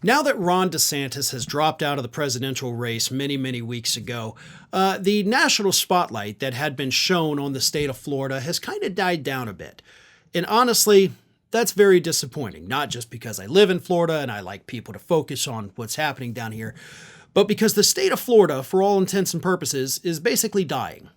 Now that Ron DeSantis has dropped out of the presidential race many, many weeks ago, the national spotlight that had been shown on the state of Florida has kind of died down a bit. And honestly, that's very disappointing, not just because I live in Florida and I like people to focus on what's happening down here, but because the state of Florida, for all intents and purposes, is basically dying.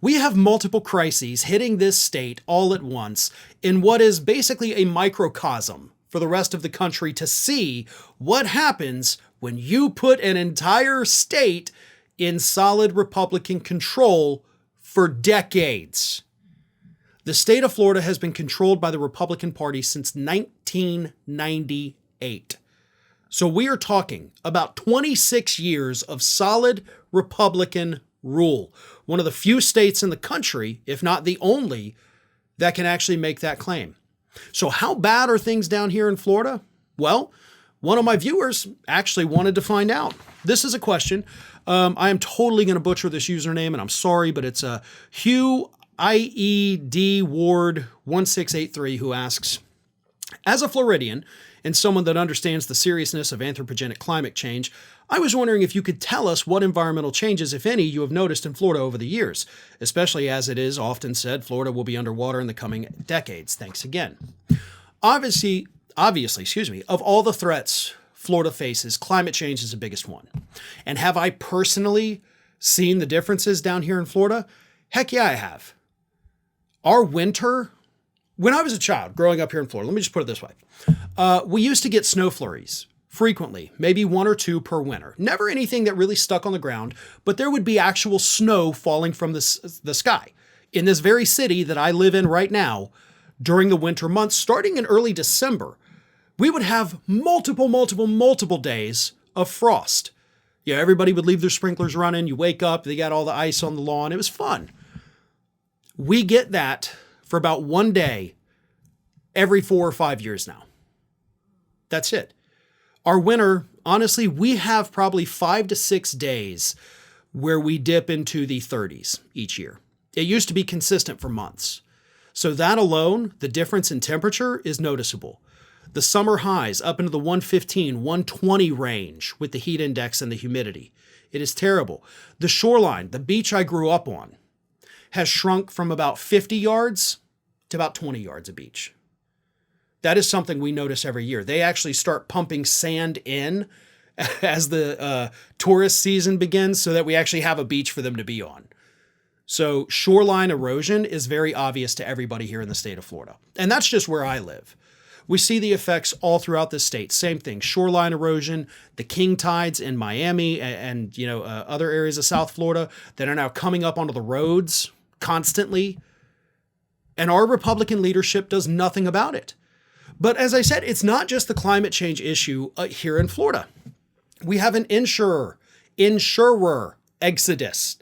We have multiple crises hitting this state all at once in what is basically a microcosm for the rest of the country to see what happens when you put an entire state in solid Republican control for decades. The state of Florida has been controlled by the Republican Party since 1998. So we are talking about 26 years of solid Republican rule. One of the few states in the country, if not the only, that can actually make that claim. So how bad are things down here in Florida? Well, one of my viewers actually wanted to find out. This is a question. I am totally going to butcher this username, and I'm sorry, but it's Hugh IED Ward 1683 who asks, as a Floridian and someone that understands the seriousness of anthropogenic climate change, I was wondering if you could tell us what environmental changes, if any, you have noticed in Florida over the years, especially as it is often said Florida will be underwater in the coming decades. Thanks again. Obviously, of all the threats Florida faces, climate change is the biggest one. And have I personally seen the differences down here in Florida? Heck yeah, I have. Our winter, when I was a child growing up here in Florida, let me just put it this way. We used to get snow flurries frequently, maybe one or two per winter. Never anything that really stuck on the ground, but there would be actual snow falling from the sky. In this very city that I live in right now, during the winter months, starting in early December, we would have multiple days of frost. Yeah, everybody would leave their sprinklers running. You wake up, they got all the ice on the lawn. It was fun. We get that for about one day every 4 or 5 years now. That's it. Our winter, honestly, we have probably 5 to 6 days where we dip into the 30s each year. It used to be consistent for months. So that alone, the difference in temperature is noticeable. The summer highs up into the 115, 120 range with the heat index and the humidity. It is terrible. The shoreline, the beach I grew up on, has shrunk from about 50 yards to about 20 yards a beach. That is something we notice every year. They actually start pumping sand in as the tourist season begins so that we actually have a beach for them to be on. So shoreline erosion is very obvious to everybody here in the state of Florida. And that's just where I live. We see the effects all throughout the state. Same thing, shoreline erosion, the king tides in Miami and other areas of South Florida that are now coming up onto the roads constantly. And our Republican leadership does nothing about it. But as I said, it's not just the climate change issue here in Florida. We have an insurer exodus.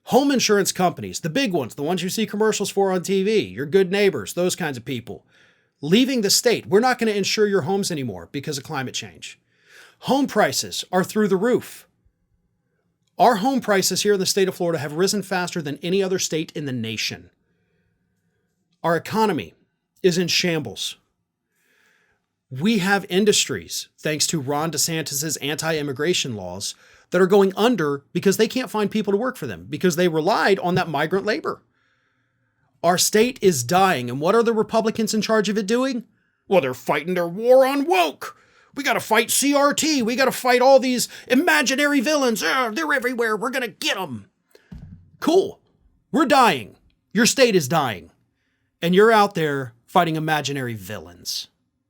Home insurance companies, the big ones, the ones you see commercials for on TV, your good neighbors, those kinds of people, leaving the state. We're not going to insure your homes anymore because of climate change. Home prices are through the roof. Our home prices here in the state of Florida have risen faster than any other state in the nation. Our economy is in shambles. We have industries, thanks to Ron DeSantis' anti-immigration laws, that are going under because they can't find people to work for them because they relied on that migrant labor. Our state is dying, and what are the Republicans in charge of it doing? Well, they're fighting their war on woke. We got to fight CRT. We got to fight all these imaginary villains. They're everywhere. We're going to get them. Cool. We're dying. Your state is dying. And you're out there fighting imaginary villains.